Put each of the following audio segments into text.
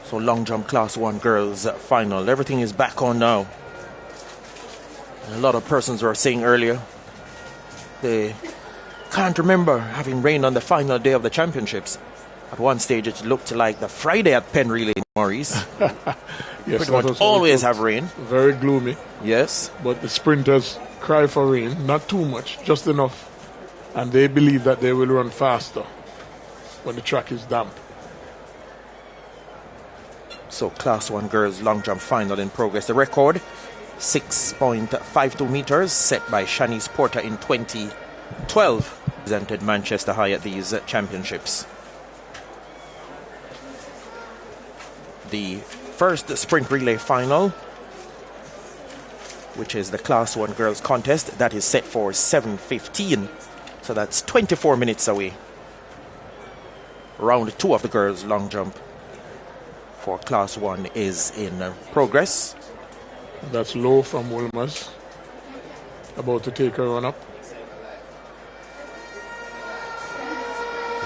So long jump Class 1 girls final. Everything is back on now. And a lot of persons were saying earlier they can't remember having rain on the final day of the championships. At one stage it looked like the Friday at Penn Relay, Maurice. Yes, pretty much always have rain. Very gloomy. Yes. But the sprinters cry for rain, not too much, just enough. And they believe that they will run faster when the track is damp. So Class 1 girls long jump final in progress. The record, 6.52 meters, set by Shanice Porter in 2012. Presented Manchester High at these championships. The first sprint relay final, which is the Class 1 girls contest, that is set for 7:15. So that's 24 minutes away. Round 2 of the girls long jump for Class 1 is in progress. That's low from Wilmers, about to take a run up.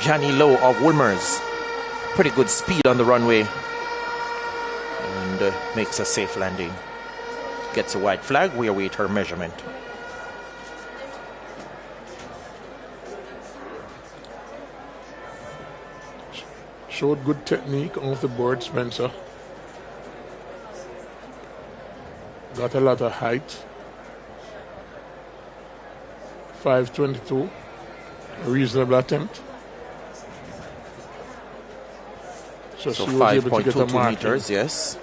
Jani Lowe of Wilmers, pretty good speed on the runway, and makes a safe landing. Gets a white flag. We await her measurement. Showed good technique off the board, Spencer. Got a lot of height. 5:22, a reasonable attempt. So she was able to get a 5.22 mark meters, yes.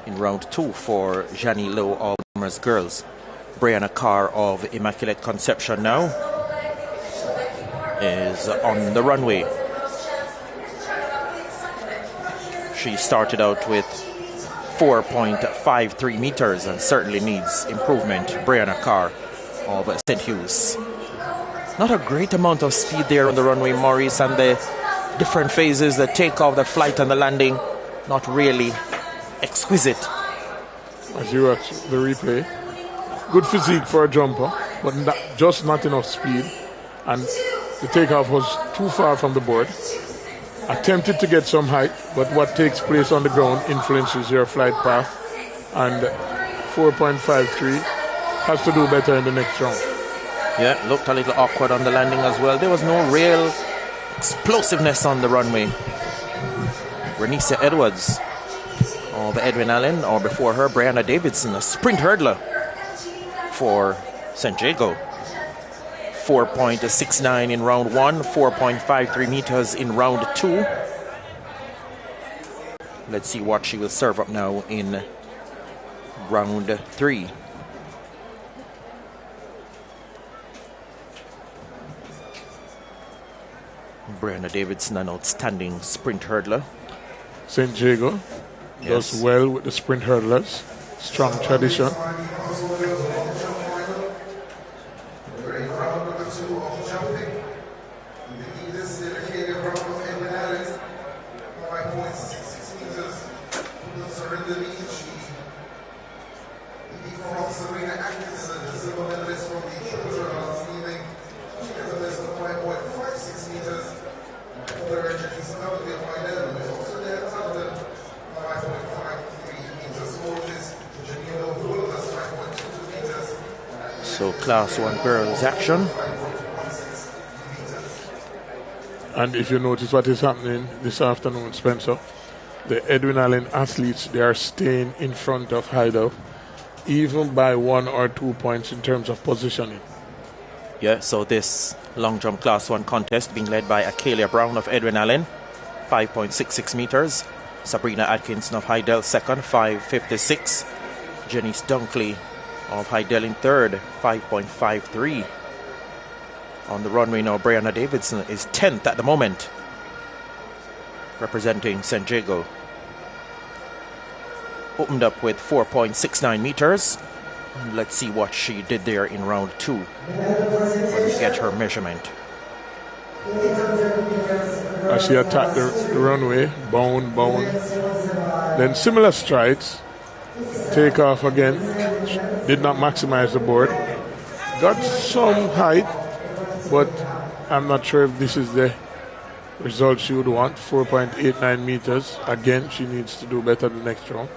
In round 2 for Jani Lowe of Wilmers girls. Brianna Carr of Immaculate Conception now is on the runway. She started out with 4.53 meters and certainly needs improvement. Brianna Carr of St. Hughes. Not a great amount of speed there on the runway, Maurice, and the different phases, the takeoff, the flight and the landing, not really exquisite. As you watch the replay, good physique for a jumper, but just not enough speed. And the takeoff was too far from the board. Attempted to get some height, but what takes place on the ground influences your flight path. And 4.53 has to do better in the next round. Yeah, looked a little awkward on the landing as well. There was no real explosiveness on the runway. Renisa Edwards of Edwin Allen, or before her, Brianna Davidson, a sprint hurdler for St. Jago. 4.69 in round 1, 4.53 meters in round 2. Let's see what she will serve up now in round 3. Brianna Davidson, an outstanding sprint hurdler. St. Jago does well with the sprint hurdlers. Strong tradition. So Class 1 girls action. And if you notice what is happening this afternoon, Spencer, the Edwin Allen athletes, they are staying in front of Heidel, even by 1 or 2 points in terms of positioning. Yeah, so this long jump Class 1 contest being led by Akelia Brown of Edwin Allen, 5.66 meters. Sabrina Atkinson of Heidel second, 5.56. Janice Dunkley of Heidel in third, 5.53. On the runway now, Brianna Davidson is 10th at the moment, representing St. Jago. Opened up with 4.69 meters. And let's see what she did there in round 2 when we get her measurement. As she attacked the runway, bound. Then similar strides, take off again, did not maximize the board. Got some height, but I'm not sure if this is the result she would want, 4.89 meters. Again, she needs to do better the next round.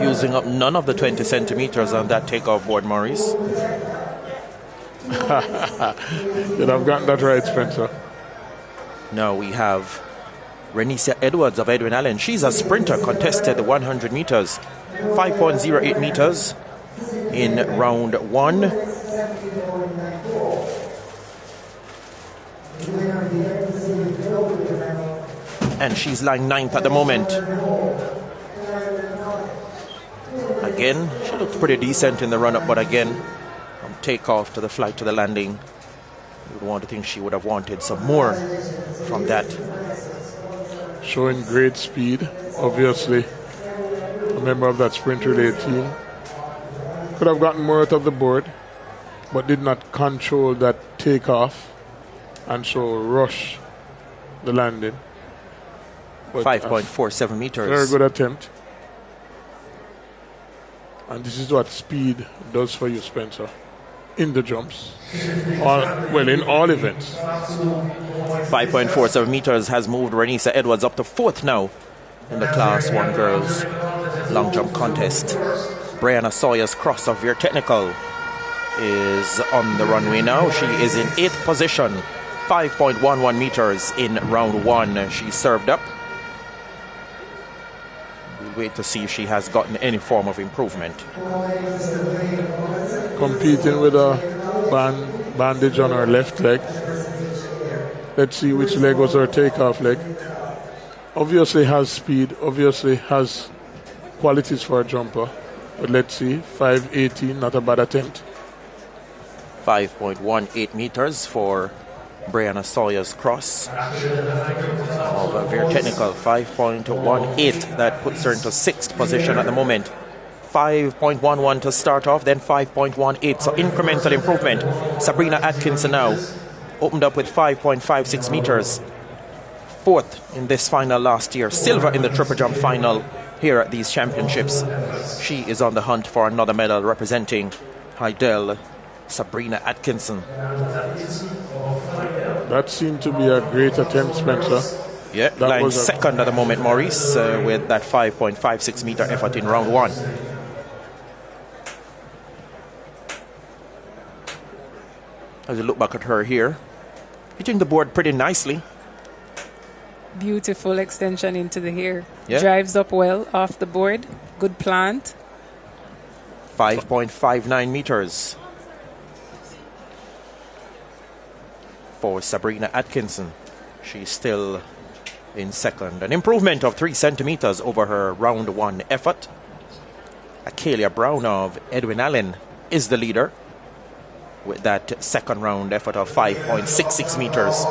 Using up none of the 20 centimeters on that takeoff board, Maurice. You'd have gotten that right, Spencer. Now we have Renisha Edwards of Edwin Allen. She's a sprinter, contested the 100 meters. 5.08 meters in round 1. And she's lying 9th at the moment. Again, she looked pretty decent in the run-up, but again, from takeoff to the flight to the landing, you would want to think she would have wanted some more from that. Showing great speed, obviously. A member of that sprint relay team. Could have gotten more out of the board, but did not control that takeoff and so rush the landing. 5.47 meters. Very good attempt. And this is what speed does for you, Spencer, in the jumps. In all events. 5.47 meters has moved Renisha Edwards up to 4th now in the Class 1 girls long jump contest. Brianna Sawyer's cross of Veer Technical is on the runway now. She is in 8th position, 5.11 meters in round 1. She served up. We'll wait to see if she has gotten any form of improvement. Competing with a bandage on her left leg. Let's see which leg was her takeoff leg. Obviously has speed, obviously has qualities for a jumper. But let's see, 5.18, not a bad attempt. 5.18 meters for Brianna Sawyer's cross of a Veer Technical. 5.18, that puts her into 6th position at the moment. 5.11 to start off, then 5.18, so incremental improvement. Sabrina Atkinson now opened up with 5.56 meters. 4th in this final last year, silver in the triple jump final here at these championships. She is on the hunt for another medal representing Hydel, Sabrina Atkinson. That seemed to be a great attempt, Spencer. Yeah, that lying was second at the moment, Maurice, with that 5.56 meter effort in round 1. As you look back at her here, hitting the board pretty nicely. Beautiful extension into the hair. Yeah. Drives up well off the board. Good plant. 5.59 meters for Sabrina Atkinson. She's still in second. An improvement of 3 centimeters over her round 1 effort. Akelia Brown of Edwin Allen is the leader with that second round effort of 5.66 meters.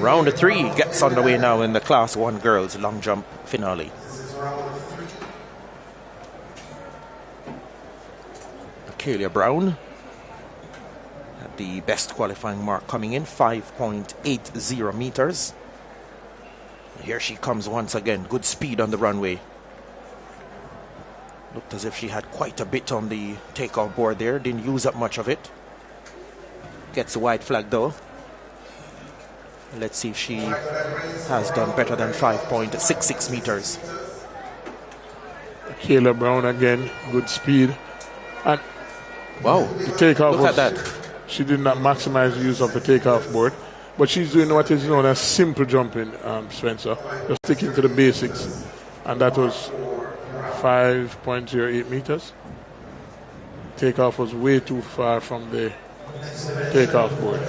Round 3 gets underway now in the Class 1 girls long jump finale. Akelia Brown had the best qualifying mark coming in, 5.80 meters. Here she comes once again. Good speed on the runway. Looked as if she had quite a bit on the takeoff board there. Didn't use up much of it. Gets a white flag though. Let's see if she has done better than 5.66 meters. Kayla Brown again, good speed. And wow, the takeoff look at that. She did not maximize the use of the takeoff board. But she's doing what is known as simple jumping, Spencer. Just sticking to the basics. And that was 5.08 meters. Takeoff was way too far from the takeoff board.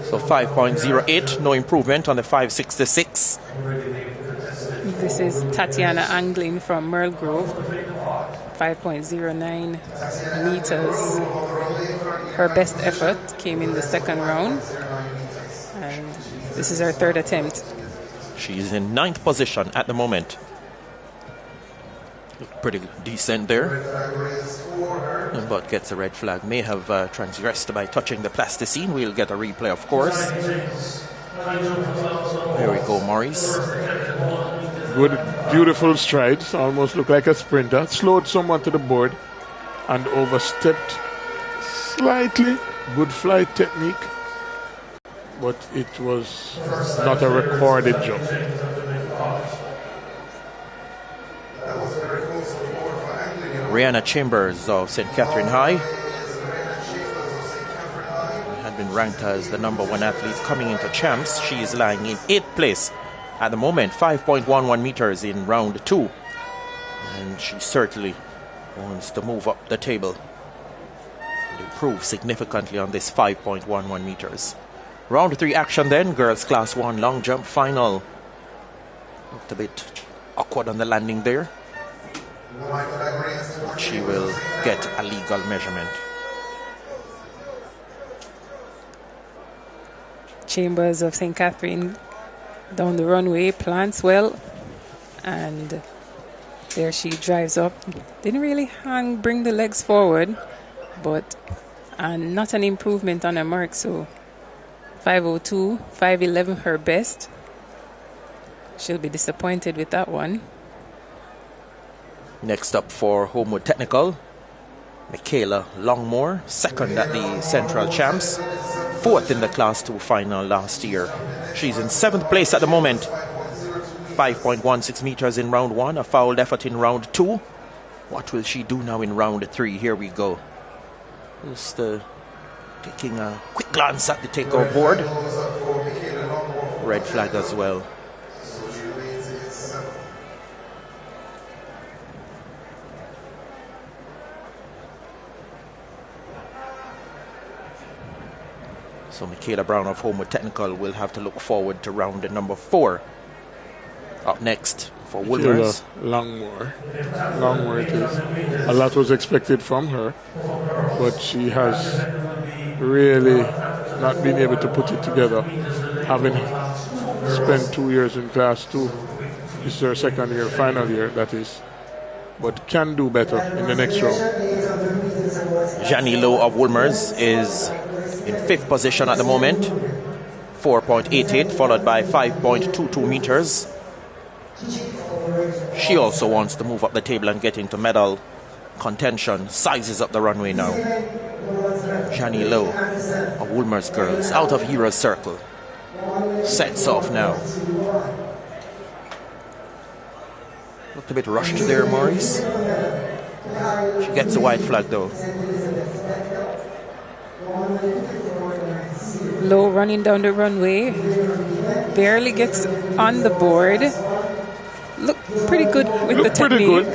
So 5.08, no improvement on the 5.66. This is Tatiana Anglin from Merle Grove. 5.09 meters. Her best effort came in the second round. And this is her third attempt. She's in 9th position at the moment. Looked pretty decent there. But gets a red flag. May have transgressed by touching the plasticine. We'll get a replay, of course. There we go, Maurice. Good, beautiful strides. Almost looked like a sprinter. Slowed somewhat to the board and overstepped slightly. Good flight technique, but it was not a recorded jump. Rihanna Chambers of St. Catherine High had been ranked as the #1 athlete coming into champs. She is lying in 8th place at the moment, 5.11 meters in round 2. And she certainly wants to move up the table and improve significantly on this 5.11 meters. Round 3 action then, girls class 1 long jump final. Looked a bit awkward on the landing there. She will get a legal measurement. Chambers of St. Catherine down the runway, plants well, and there she drives up. Didn't really bring the legs forward, but not an improvement on her mark. So 5:02, 5:11 her best. She'll be disappointed with that one. Next up for Homewood Technical, Michaela Longmore, 2nd at the Central Champs, 4th in the Class 2 final last year. She's in 7th place at the moment. 5.16 meters in round 1, a fouled effort in round 2. What will she do now in round 3? Here we go. Just taking a quick glance at the takeoff board. Red flag as well. So Michaela Brown of Homewood Technical will have to look forward to round number 4. Up next for Woolworths. Longmore it is. A lot was expected from her, but she has really not been able to put it together. Having spent 2 years in Class 2, this is her 2nd year, final year, that is, but can do better in the next round. Janie Lowe of Woolmers is in 5th position at the moment, 4.88, followed by 5.22 meters. She also wants to move up the table and get into medal contention. Sizes up the runway now. Janie Lowe of Woolmers girls out of Heroes Circle. Sets off now. Looked a bit rushed there, Maurice. She gets a white flag though. Low running down the runway, barely gets on the board. Look pretty good with the technique.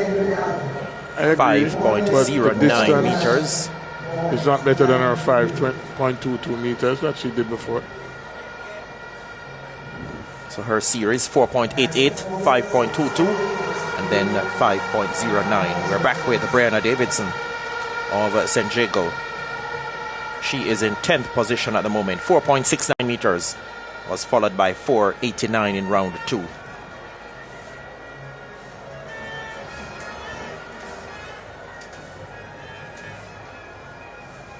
5.09 meters. It's not better than our 5.22 meters that she did before. So her series 4.88, 5.22, and then 5.09. We're back with Brianna Davidson of St. Jago. She is in 10th position at the moment, 4.69 meters. Was followed by 4.89 in round 2.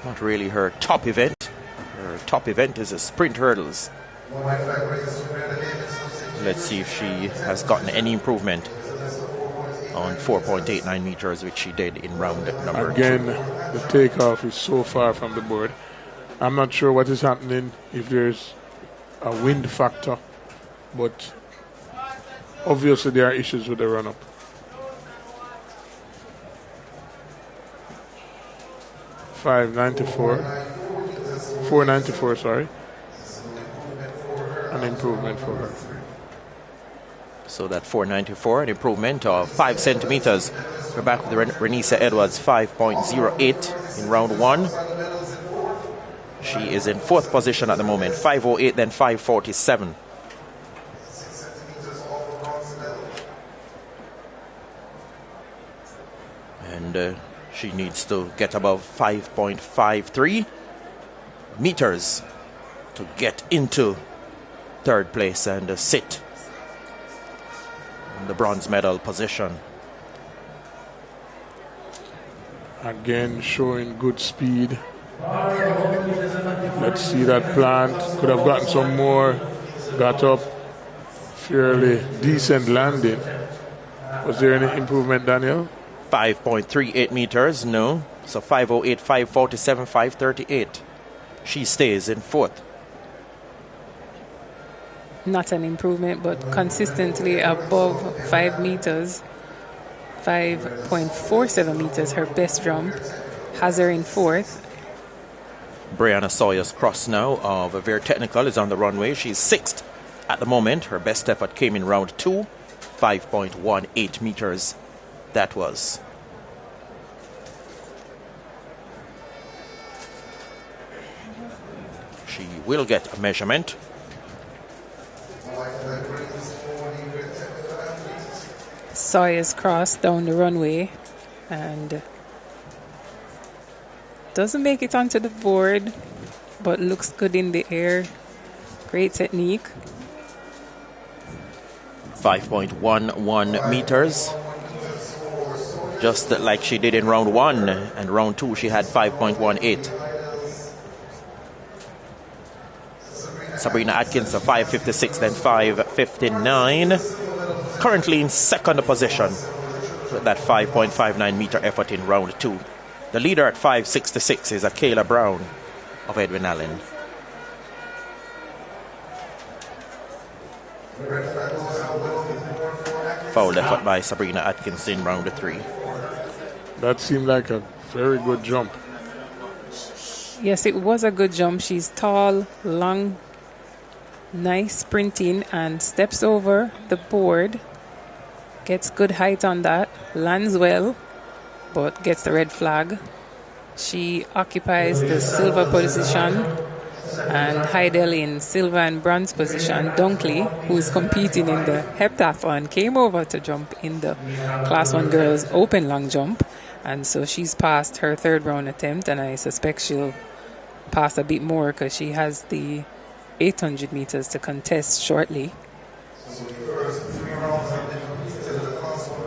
Not really her top event. Her top event is a sprint hurdles. Let's see if she has gotten any improvement on 4.89 meters, which she did in round number 2. Again, the takeoff is so far from the board. I'm not sure what is happening, if there's a wind factor, but obviously there are issues with the run-up. $494, sorry. An improvement for her. So that 494, an improvement of 5 centimeters. We're back with Renisa Edwards, 5.08 in round 1. She is in 4th position at the moment, 5.08, then 5.47. And she needs to get above 5.53 meters to get into 3rd place and sit in the bronze medal position. Again, showing good speed. Let's see that plant. Could have gotten some more. Got up. Fairly decent landing. Was there any improvement, Daniel? 5.38 meters, no. So 5:08, 5:47, 5:38. She stays in fourth. Not an improvement, but consistently above 5 meters. 5.47 meters, her best jump, has her in fourth. Brianna Sawyer's cross now of a very technical is on the runway. She's sixth at the moment. Her best effort came in round 2, 5.18 meters. That was. She will get a measurement. Sawyer's cross down the runway and doesn't make it onto the board, but looks good in the air. Great technique. 5.11 meters. Just like she did in round 1, and round 2 she had 5.18. Sabrina Atkins, 5.56, then 5.59. Currently in second position with that 5.59 meter effort in round 2. The leader at 5.66 is Kayla Brown of Edwin Allen. Foul effort by Sabrina Atkins in round 3. That seemed like a very good jump. Yes, it was a good jump. She's tall, long, nice sprinting, and steps over the board. Gets good height on that, lands well, but gets the red flag. She occupies the silver position, and Heidel in silver and bronze position. Dunkley, who's competing in the heptathlon, came over to jump in the Class 1 girls open long jump, and so she's passed her third round attempt, and I suspect she'll pass a bit more because she has the 800 meters to contest shortly.